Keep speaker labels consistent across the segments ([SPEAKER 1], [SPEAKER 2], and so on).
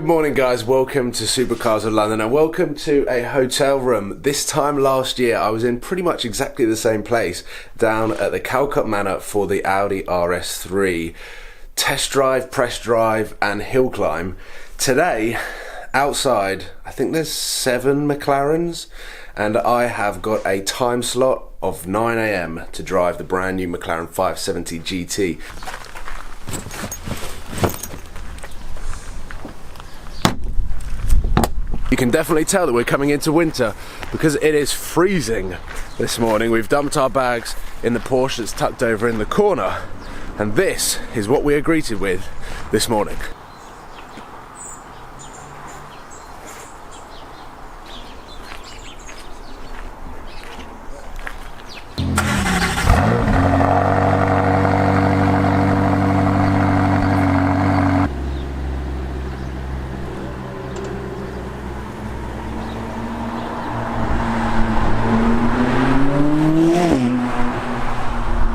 [SPEAKER 1] Good morning guys, welcome to Supercars of London and welcome to a hotel room. This time last year I was in pretty much exactly the same place down at the Calcutta Manor for the Audi RS3 test drive, press drive and hill climb. Today outside I think there's 7 McLarens and I have got a time slot of 9 AM to drive the brand new Mclaren 570Gt. You can definitely tell that we're coming into winter because it is freezing this morning. We've dumped our bags in the Porsche that's tucked over in the corner, and this is what we are greeted with this morning.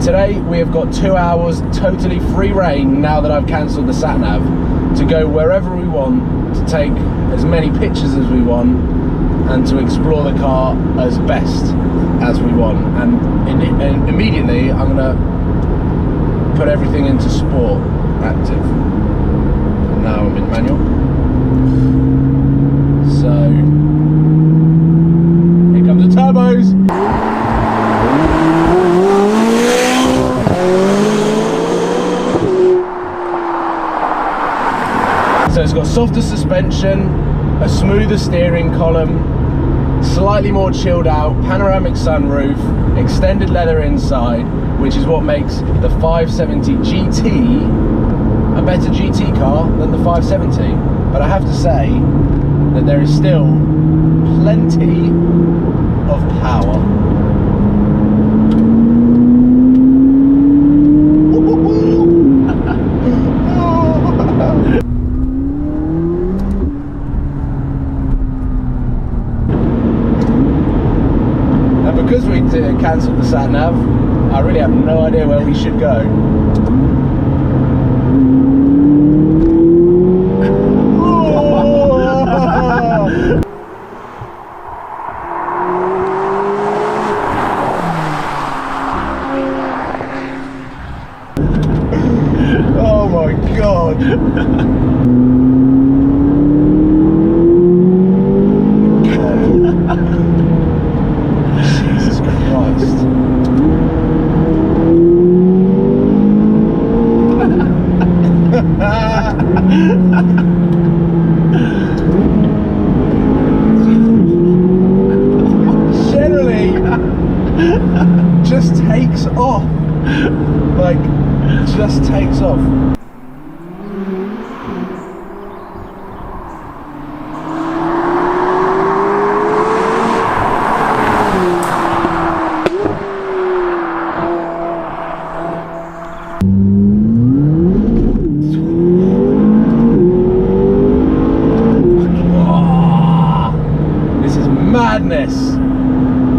[SPEAKER 1] Today we have got 2 hours totally free reign now that I've cancelled the sat-nav to go wherever we want, to take as many pictures as we want and to explore the car as best as we want. And immediately I'm going to put everything into sport active. Now I'm in manual. So here comes the turbos. So it's got softer suspension, a smoother steering column, slightly more chilled out, panoramic sunroof, extended leather inside, which is what makes the 570GT a better GT car than the 570. But I have to say that there is still plenty of power. Because we cancelled the sat-nav, I really have no idea where we should go. Oh my god! Generally just takes off, like just takes off.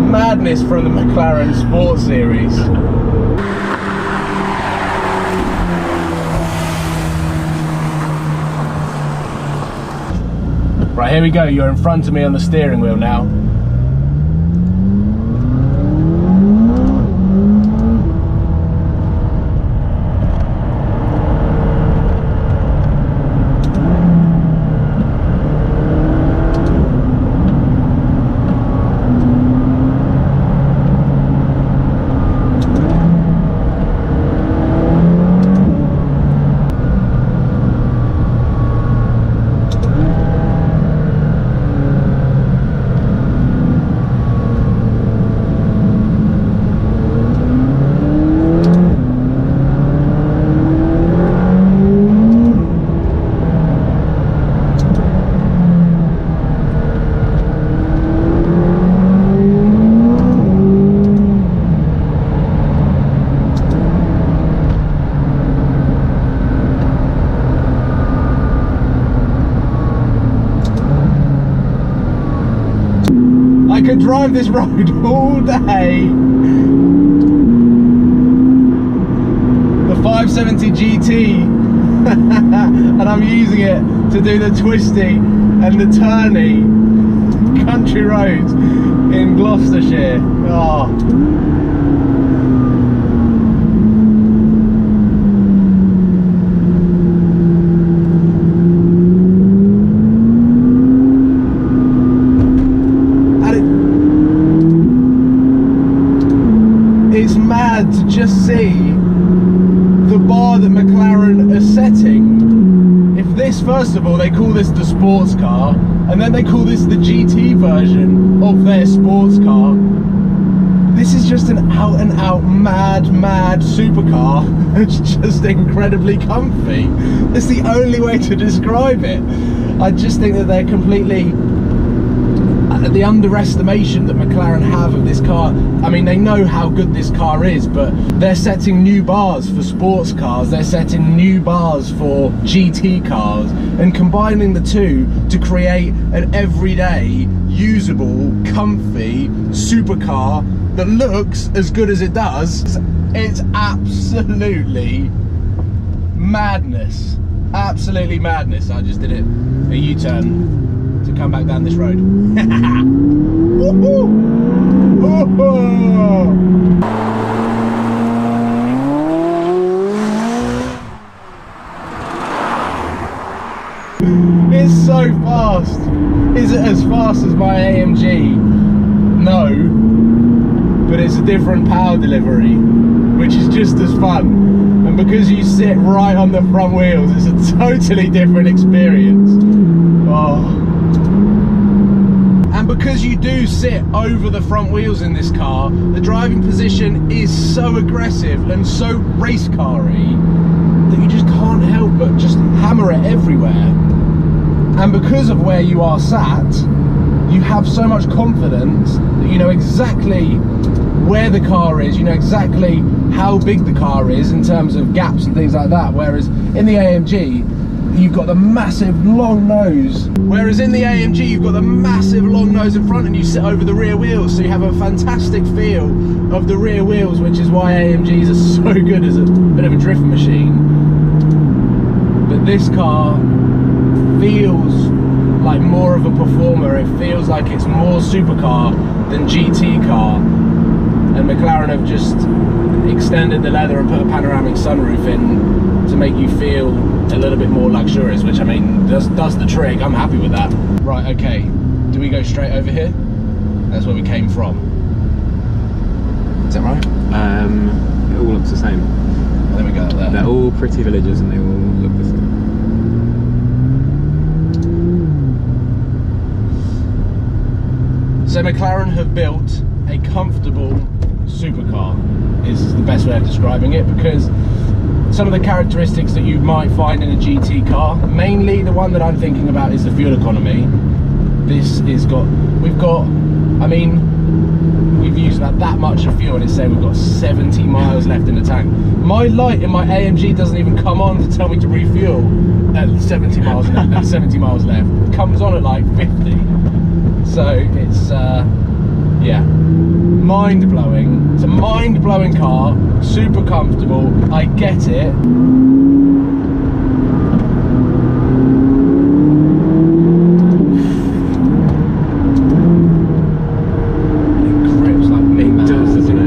[SPEAKER 1] Madness from the Mclaren Sport Series. Right, here we go. You're in front of me on the steering wheel now. I could drive this road all day. The 570 GT and I'm using it to do the twisty and the turny country roads in Gloucestershire. Oh. It's mad to just see the bar that McLaren are setting. If this, first of all, they call this the sports car, and then they call this the GT version of their sports car. This is just an out and out mad supercar. It's just incredibly comfy. It's the only way to describe it. I just think that they're completely, the underestimation that McLaren have of this car. I mean, they know how good this car is, but they're setting new bars for sports cars, they're setting new bars for GT cars, and combining the two to create an everyday, usable, comfy supercar that looks as good as it does. It's absolutely madness. Absolutely madness. I just did a U-turn to come back down this road. It's so fast. Is it as fast as my AMG? No, but it's a different power delivery, which is just as fun. And because you sit right on the front wheels, it's a totally different experience. Oh. And because you do sit over the front wheels in this car, the driving position is so aggressive and so race car-y that you just can't help but just hammer it everywhere. And because of where you are sat, you have so much confidence that you know exactly where the car is, you know exactly how big the car is in terms of gaps and things like that, whereas in the AMG, you've got the massive long nose. Whereas in the AMG, you've got the massive long nose in front and you sit over the rear wheels, so you have a fantastic feel of the rear wheels, which is why AMGs are so good as a bit of a drift machine. But this car feels like more of a performer. It feels like it's more supercar than GT car. And McLaren have just extended the leather and put a panoramic sunroof in to make you feel a little bit more luxurious, which I mean does the trick. I'm happy with that. Right, okay, do we go straight over here? That's where we came from. Is that right?
[SPEAKER 2] It all looks the same.
[SPEAKER 1] There we go. There.
[SPEAKER 2] They're all pretty villages and they all look the same.
[SPEAKER 1] So McLaren have built a comfortable supercar, is the best way of describing it, because some of the characteristics that you might find in a GT car, mainly the one that I'm thinking about is the fuel economy. This is we've used about that much of fuel and it's saying we've got 70 miles left in the tank. My light in my AMG doesn't even come on to tell me to refuel at 70 miles left. 70 miles left. It comes on at like 50. So it's yeah, mind-blowing. It's a mind-blowing car, super comfortable, I get it. It grips like me, man. It does, doesn't it?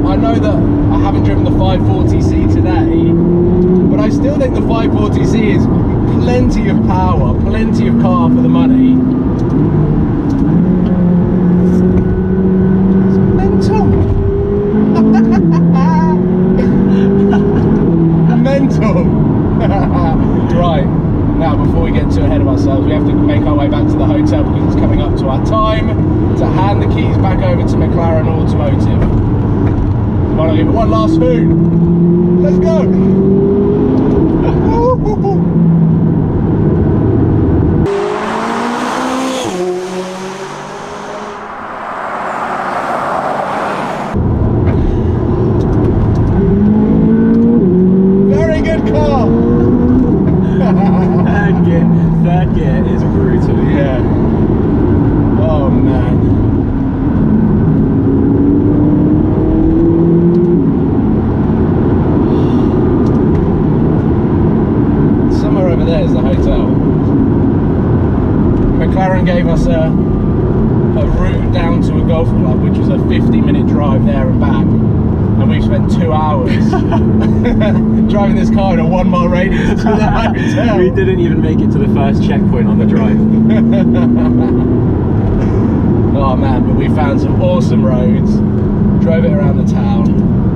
[SPEAKER 1] I know that I haven't driven the 540C today, but I still think the 540C is plenty of power, plenty of car for the money. It's mental. Mental. Right, now before we get too ahead of ourselves, we have to make our way back to the hotel because it's coming up to our time to hand the keys back over to McLaren Automotive. Why not give it one last spoon? Let's go! Very good car!
[SPEAKER 2] Third gear is brutal.
[SPEAKER 1] Yeah.
[SPEAKER 3] gave us a route down to a golf club, which was a 50-minute drive there and back, and we've spent 2 hours driving this car in a 1 mile radius to the hotel.
[SPEAKER 2] We didn't even make it to the first checkpoint on the drive.
[SPEAKER 3] Oh man, but we found some awesome roads, drove it around the town.